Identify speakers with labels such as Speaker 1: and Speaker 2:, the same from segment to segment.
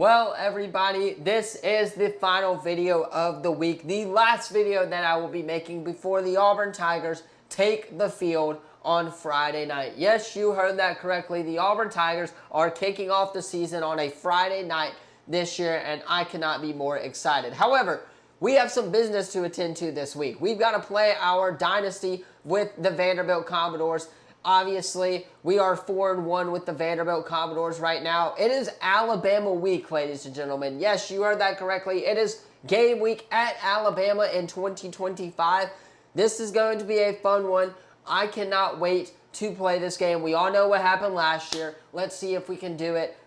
Speaker 1: Well, everybody, this is the final video of the week, the last video that I will be making before the Auburn Tigers take the field on Friday night. Yes, you heard that correctly. The Auburn Tigers are kicking off the season on a Friday night this year, and I cannot be more excited. However, we have some business to attend to this week. We've got to play our dynasty with the Vanderbilt Commodores. Obviously, we are 4-1 with the Vanderbilt Commodores right now. It is Alabama week, ladies and gentlemen. Yes, you heard that correctly. It is game week at Alabama in 2025. This is going to be a fun one. I cannot wait to play this game. We all know what happened last year. Let's see if we can do it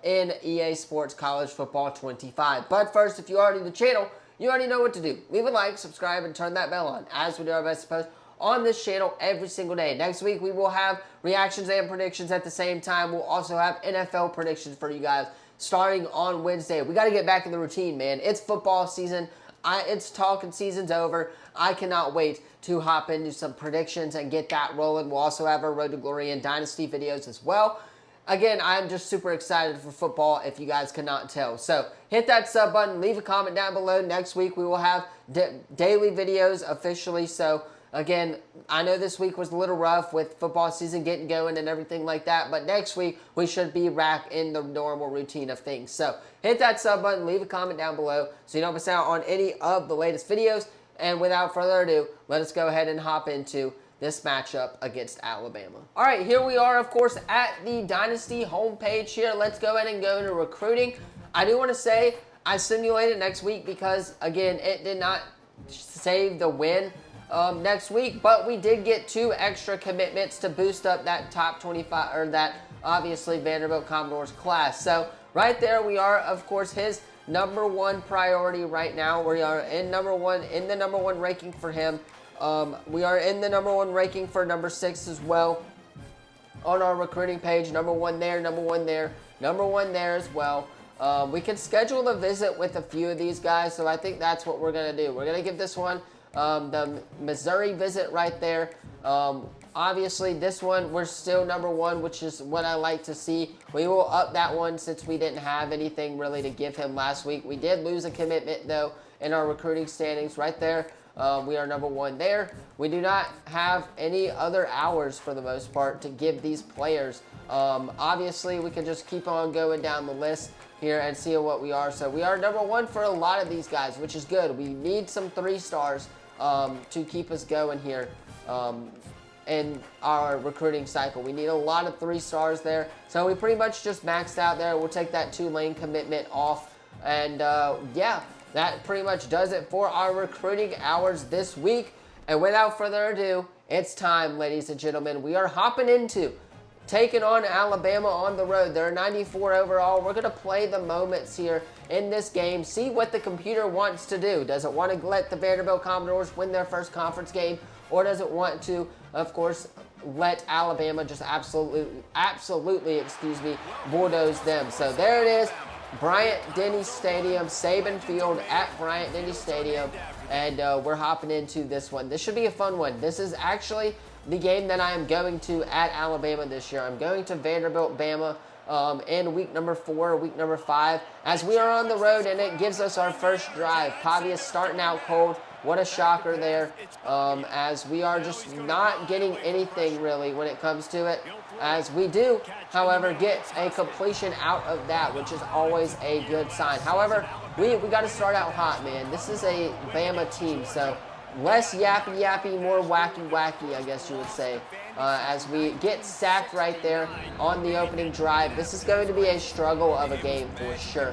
Speaker 1: in EA Sports College Football 25. But first, if you are new to the channel, you already know what to do. Leave a like, subscribe, and turn that bell on, as we do our best to post on this channel every single day. Next week, we will have reactions and predictions at the same time. We'll also have NFL predictions for you guys starting on Wednesday. We got to get back in the routine, man. It's football season. It's talking season's over. I cannot wait to hop into some predictions and get that rolling. We'll also have our Road to Glory and Dynasty videos as well. Again, I'm just super excited for football, if you guys cannot tell. So hit that sub button. Leave a comment down below. Next week, we will have daily videos officially. So again, I know this week was a little rough with football season getting going and everything like that, but next week we should be back in the normal routine of things. So hit that sub button, leave a comment down below so you don't miss out on any of the latest videos. And without further ado, let us go ahead and hop into this matchup against Alabama. All right, here we are, of course, at the Dynasty homepage here. Let's go ahead and go into recruiting. I do want to say I simulated next week because, again, it did not save the win next week, but we did get 2 extra commitments to boost up that top 25, or that obviously Vanderbilt Commodores class. So right there we are, of course, his #1 priority right now. We are in the number one ranking for him. We are in the #1 ranking for number 6 as well on our recruiting page. #1 there, #1 there, #1 there as well. We can schedule a visit with a few of these guys, so I think that's what we're going to do. We're going to give this one the Missouri visit right there. Obviously, this one, we're still #1, which is what I like to see. We will up that one since we didn't have anything really to give him last week. We did lose a commitment, though, in our recruiting standings right there. We are #1 there. We do not have any other hours, for the most part, to give these players. Obviously, we can just keep on going down the list here and see what we are. So we are #1 for a lot of these guys, which is good. We need some 3 stars to keep us going here in our recruiting cycle. We need a lot of 3 stars there. So we pretty much just maxed out there. We'll take that Tulane commitment off. And yeah, that pretty much does it for our recruiting hours this week. And without further ado, it's time, ladies and gentlemen. We are hopping into taking on Alabama on the road. They're 94 overall. We're going to play the moments here in this game, see what the computer wants to do. Does it want to let the Vanderbilt Commodores win their first conference game, or does it want to, of course, let Alabama just absolutely, bulldoze them? So there it is, Bryant-Denny Stadium, Saban Field at Bryant-Denny Stadium, and we're hopping into this one. This should be a fun one. This is actually the game that I am going to at Alabama this year. I'm going to Vanderbilt, Bama in week #4, week #5, as we are on the road, and it gives us our first drive. Pavia is starting out cold. What a shocker there, as we are just not getting anything really when it comes to it. As we do, however, get a completion out of that, which is always a good sign. However, we got to start out hot, man. This is a Bama team, so less yappy, more wacky, I guess you would say, as we get sacked right there on the opening drive. This is going to be a struggle of a game for sure.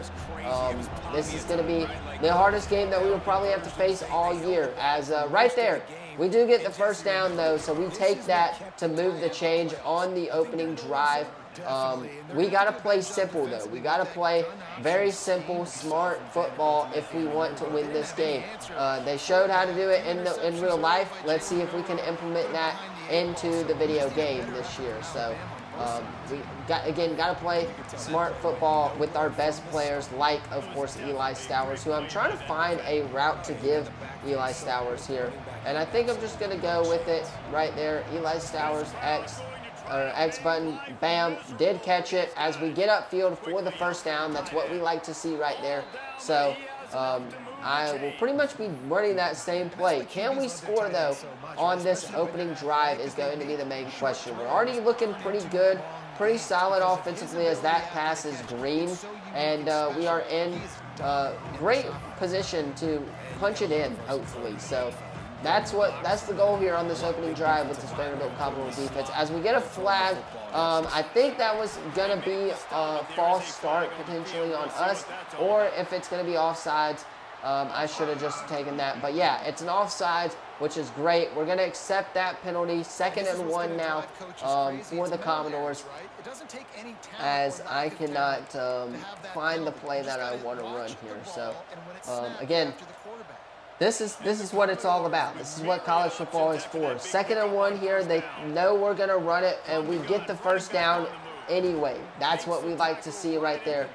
Speaker 1: This is going to be the hardest game that we will probably have to face all year, as right there, we do get the first down, though, so we take that to move the change on the opening drive. We got to play simple, though. We got to play very simple, smart football if we want to win this game. They showed how to do it in real life. Let's see if we can implement that into the video game this year. So we got to play smart football with our best players, like, of course, Eli Stowers, who I'm trying to find a route to give Eli Stowers here. And I think I'm just going to go with it right there. Eli Stowers, X. or X button, bam, did catch it as we get upfield for the first down. That's what we like to see right there. So I will pretty much be running that same play. Can we score, though, on this opening drive is going to be the main question. We're already looking pretty good, pretty solid offensively as that pass is green, and we are in great position to punch it in, hopefully. So that's the goal here on this opening drive with this Vanderbilt Commodore defense. As we get a flag, I think that was going to be a false start potentially on us, or if it's going to be offsides, I should have just taken that. But yeah, it's an offsides, which is great. We're going to accept that penalty. 2nd and 1 now for the Commodores, as I cannot find the play that I want to run here. So again, this is what it's all about. This is what college football is for. 2nd and 1 here. They know we're going to run it, and we get the first down anyway. That's what we like to see right there.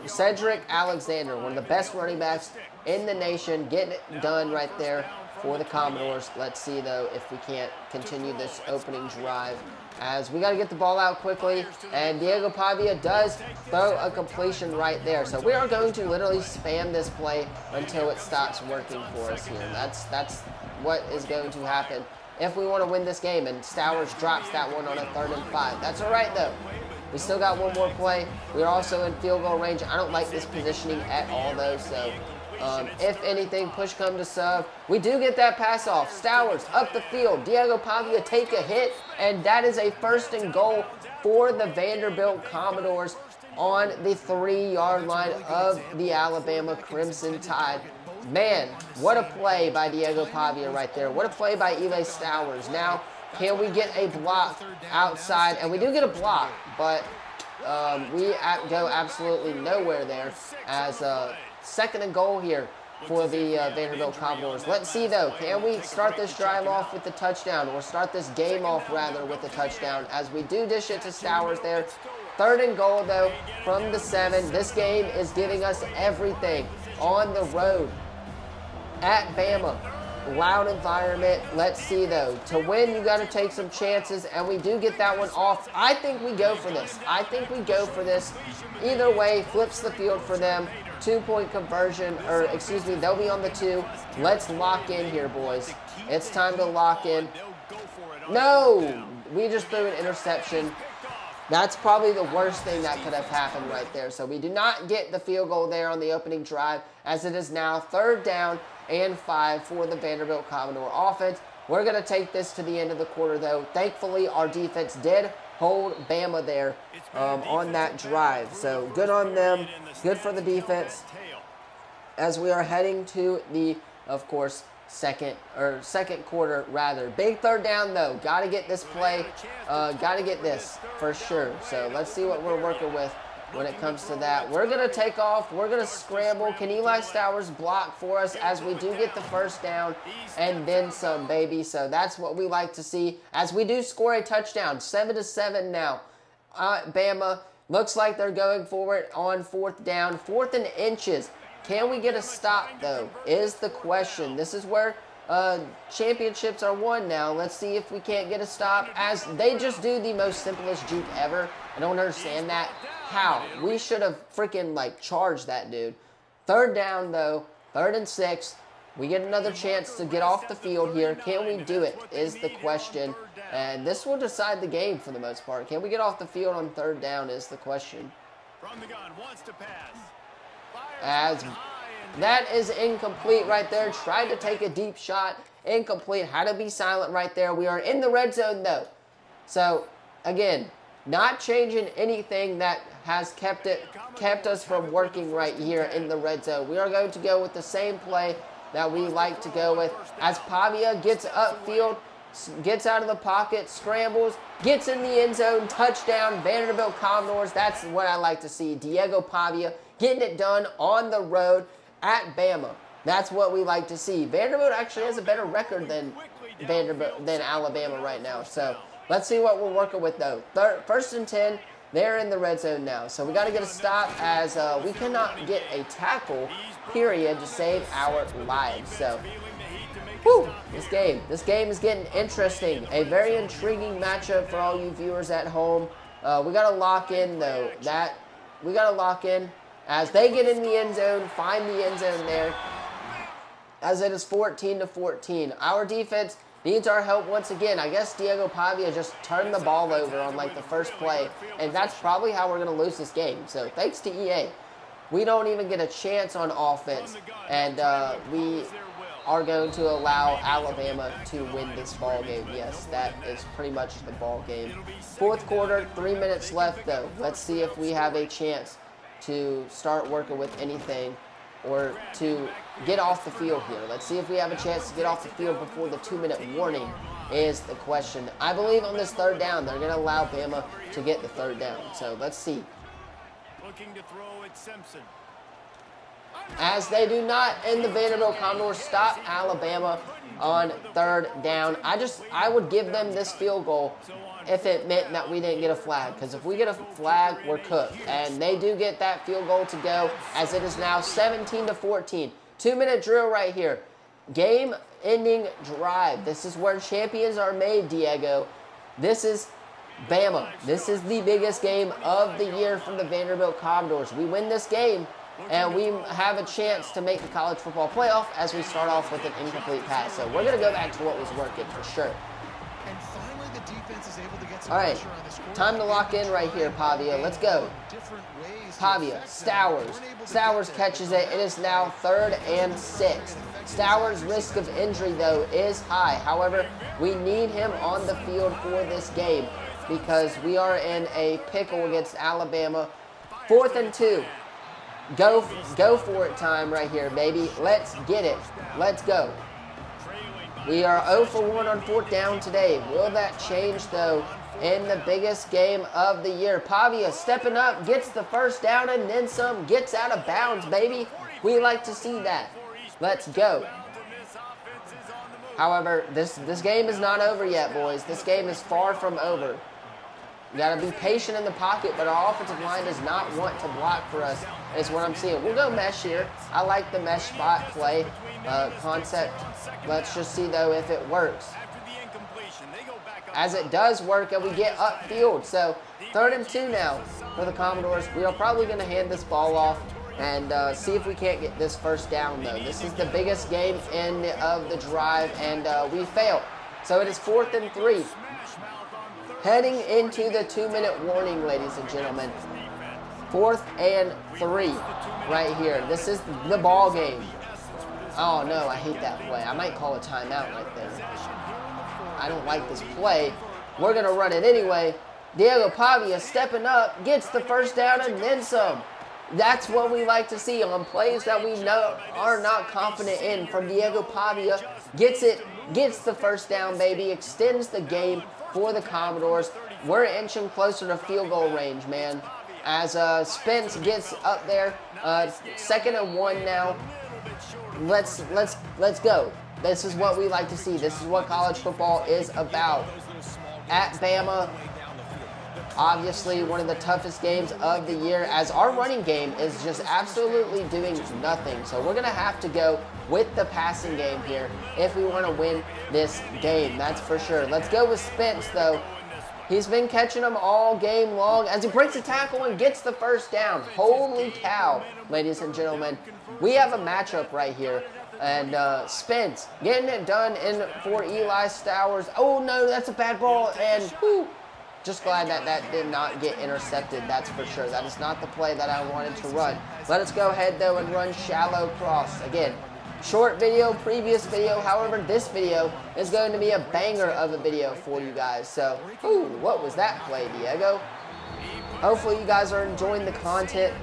Speaker 1: Cedric Alexander, one of the best running backs in the nation, getting it done right there for the Commodores. Let's see, though, if we can't continue this opening drive, as we got to get the ball out quickly, and Diego Pavia does throw a completion right there. So we are going to literally spam this play until it stops working for us here. That's what is going to happen if we want to win this game, and Stowers drops that one on a 3rd and 5. That's all right, though. We still got one more play. We're also in field goal range. I don't like this positioning at all, though. So, if anything, push come to shove. We do get that pass off. Stowers up the field. Diego Pavia take a hit, and that is a 1st and goal for the Vanderbilt Commodores on the 3-yard line of the Alabama Crimson Tide. Man, what a play by Diego Pavia right there. What a play by Eli Stowers. Now, can we get a block outside? And we do get a block, but we go absolutely nowhere there, as 2nd and goal here for the Vanderbilt Commodores. Let's see, though. Can we start this drive off with the touchdown, or start this game off, rather, with the touchdown, as we do dish it to Stowers there. 3rd and goal, though, from the 7. This game is giving us everything on the road at Bama. Loud environment. Let's see, though. To win, you got to take some chances, and we do get that one off. I think we go for this. Either way, flips the field for them. 2-point conversion, or excuse me, they'll be on the 2. Let's lock in here, boys. It's time to lock in. No! We just threw an interception. That's probably the worst thing that could have happened right there. So we do not get the field goal there on the opening drive, as it is now 3rd down and 5 for the Vanderbilt Commodore offense. We're going to take this to the end of the quarter, though. Thankfully, our defense did hold Bama there on that drive. So good on them. Good for the defense, as we are heading to the, of course, second quarter, rather. Big 3rd down, though. Got to get this play. Got to get this for sure. So let's see what we're working with when it comes to that. We're going to take off. We're going to scramble. Can Eli Stowers block for us, as we do get the first down and then some, baby? So that's what we like to see, as we do score a touchdown. 7-7 now. Bama looks like they're going for it on 4th down. 4th and inches. Can we get a stop, though, is the question. This is where championships are won now. Let's see if we can't get a stop, as they just do the most simplest juke ever. I don't understand that. How? We should have freaking, charged that dude. 3rd down, though. 3rd and 6. We get another chance to get off the field here. Can we do it, is the question. And this will decide the game for the most part. Can we get off the field on 3rd down, is the question. From the gun, wants to pass. As that is incomplete right there. Tried to take a deep shot. Incomplete. Had to be silent right there. We are in the red zone, though. So, again, not changing anything that has kept us from working right here in the red zone. We are going to go with the same play that we like to go with, as Pavia gets upfield, gets out of the pocket, scrambles, gets in the end zone, touchdown, Vanderbilt Commodores. That's what I like to see. Diego Pavia getting it done on the road at Bama. That's what we like to see. Vanderbilt actually has a better record than Alabama right now. So let's see what we're working with, though. 1st and 10. They're in the red zone now. So we got to get a stop, as we cannot get a tackle, period, to save our lives. So Whew, this game is getting interesting. A very intriguing matchup for all you viewers at home. We got to lock in, though. We got to lock in as they get in the end zone, find the end zone there, as it is 14-14. Our defense needs our help once again. I guess Diego Pavia just turned the ball over on like the first play, and that's probably how we're going to lose this game. So thanks to EA. We don't even get a chance on offense, and we are going to allow Alabama to win this ball game. Yes, that is pretty much the ball game. Fourth quarter, 3 minutes left though. Let's see if we have a chance to start working with anything or to get off the field here. Let's see if we have a chance to get off the field before the 2-minute warning is the question. I believe on this third down, they're going to allow Bama to get the third down. So let's see.
Speaker 2: Looking to throw it, Simpson.
Speaker 1: As they do not, and the Vanderbilt Commodores stop Alabama on third down. I would give them this field goal if it meant that we didn't get a flag. Because if we get a flag, we're cooked. And they do get that field goal to go, as it is now 17-14. 2-minute drill right here. Game-ending drive. This is where champions are made, Diego. This is Bama. This is the biggest game of the year from the Vanderbilt Commodores. We win this game, and we have a chance to make the college football playoff as we start off with an incomplete pass. So we're going to go back to what was working for sure.
Speaker 3: And finally, the defense is able to get some
Speaker 1: all right,
Speaker 3: pressure on this
Speaker 1: time to lock in right here, Pavia. Let's go. Pavia, Stowers. Stowers catches it. It is now 3rd and 6. Stowers' risk of injury, though, is high. However, we need him on the field for this game because we are in a pickle against Alabama. 4th and 2. Go for it time right here, baby. Let's get it. Let's go. We are 0 for 1 on 4th down today. Will that change, though, in the biggest game of the year? Pavia stepping up, gets the first down and then some, gets out of bounds, baby. We like to see that. Let's go. However, this game is not over yet, boys. This game is far from over. You got to be patient in the pocket, but our offensive line does not want to block for us, is what I'm seeing. We'll go mesh here. I like the mesh spot play concept. Let's just see, though, if it works. As it does work, and we get upfield. So 3rd and 2 now for the Commodores. We are probably going to hand this ball off and see if we can't get this first down, though. This is the biggest game of the drive, and we fail. So it is 4th and 3. Heading into the 2-minute warning, ladies and gentlemen. 4th and 3 right here. This is the ball game. Oh, no, I hate that play. I might call a timeout right there. I don't like this play. We're going to run it anyway. Diego Pavia stepping up, gets the first down and then some. That's what we like to see on plays that we know are not confident in. From Diego Pavia, gets it, gets the first down, baby, extends the game for the Commodores. We're inching closer to field goal range, man. As Spence gets up there, 2nd and 1 now. Let's go. This is what we like to see. This is what college football is about. At Bama, obviously one of the toughest games of the year, as our running game is just absolutely doing nothing. So we're going to have to go with the passing game here if we want to win this game. That's for sure. Let's go with Spence, though. He's been catching them all game long as he breaks a tackle and gets the first down. Holy cow, ladies and gentlemen. We have a matchup right here. And Spence getting it done for Eli Stowers. Oh, no, that's a bad ball. And whew, just glad that did not get intercepted. That's for sure. That is not the play that I wanted to run. Let us go ahead, though, and run shallow cross. Again, short video, previous video. However, this video is going to be a banger of a video for you guys. So, ooh, what was that play, Diego? Hopefully you guys are enjoying the content,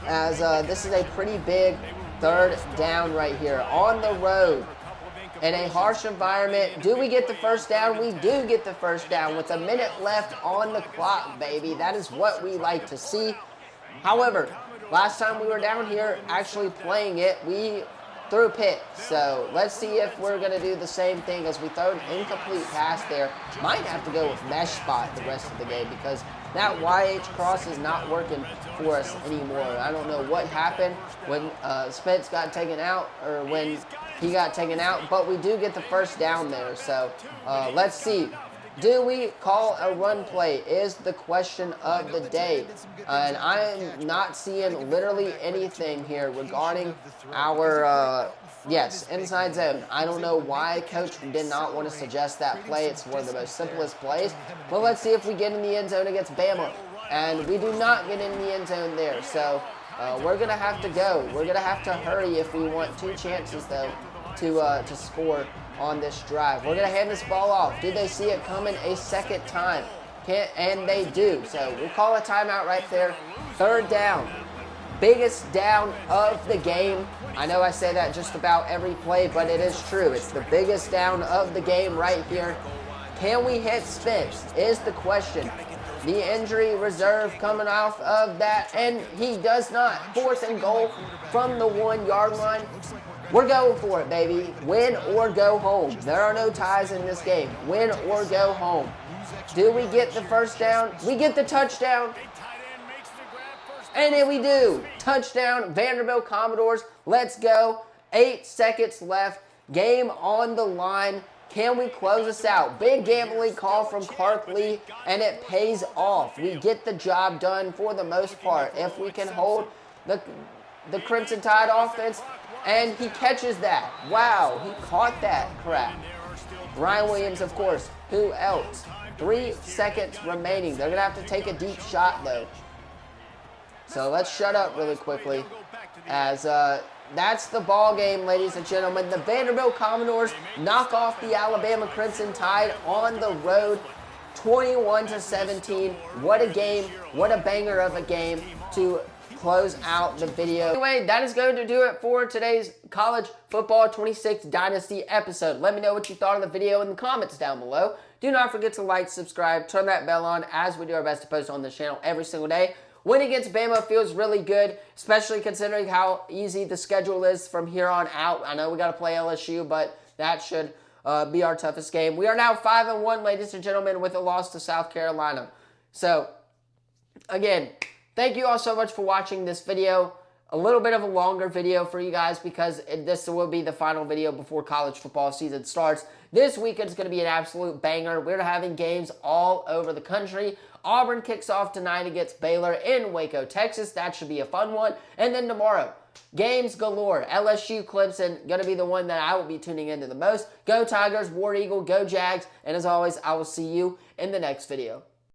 Speaker 1: as this is a pretty big 3rd down right here on the road in a harsh environment. Do we get the first down? We do get the first down with a minute left on the clock, baby. That is what we like to see. However, last time we were down here actually playing it, we threw a pick. So let's see if we're going to do the same thing as we throw an incomplete pass there. Might have to go with mesh spot the rest of the game because that YH cross is not working for us anymore. I don't know what happened when Spence got taken out or when he got taken out, but we do get the first down there. So let's see. Do we call a run play is the question of the day. And I am not seeing literally anything here regarding our, yes, inside zone. I don't know why coach did not want to suggest that play. It's one of the most simplest plays. But let's see if we get in the end zone against Bama. And we do not get in the end zone there. So we're going to have to go. We're going to have to hurry if we want 2 chances, though, to score on this drive. We're going to hand this ball off. Did they see it coming a second time? And they do. So we'll call a timeout right there. 3rd down. Biggest down of the game. I know I say that just about every play, but it is true. It's the biggest down of the game right here. Can we hit Spence is the question. The injury reserve coming off of that, and he does not. 4th and goal from the 1-yard line. We're going for it, baby. Win or go home. There are no ties in this game. Win or go home. Do we get the first down? We get the touchdown. And then we do. Touchdown, Vanderbilt Commodores. Let's go. 8 seconds left. Game on the line. Can we close this out? Big gambling call from Clark Lee, and it pays off. We get the job done for the most part. If we can hold the Crimson Tide offense, and he catches that. Wow, he caught that crap. Ryan Williams, of course. Who else? 3 seconds remaining. They're going to have to take a deep shot, though. So let's shut up really quickly, as that's the ball game, ladies and gentlemen. The Vanderbilt Commodores knock off the Alabama Crimson Tide on the road, 21-17. What a game. What a banger of a game to close out the video. Anyway, that is going to do it for today's College Football 26 Dynasty episode. Let me know what you thought of the video in the comments down below. Do not forget to like, subscribe, turn that bell on, as we do our best to post on this channel every single day. Winning against Bama feels really good, especially considering how easy the schedule is from here on out. I know we got to play LSU, but that should be our toughest game. We are now 5-1, ladies and gentlemen, with a loss to South Carolina. So, again, thank you all so much for watching this video. A little bit of a longer video for you guys because this will be the final video before college football season starts. This weekend is going to be an absolute banger. We're having games all over the country. Auburn kicks off tonight against Baylor in Waco, Texas. That should be a fun one. And then tomorrow, games galore. LSU, Clemson, going to be the one that I will be tuning into the most. Go Tigers, War Eagle, go Jags. And as always, I will see you in the next video.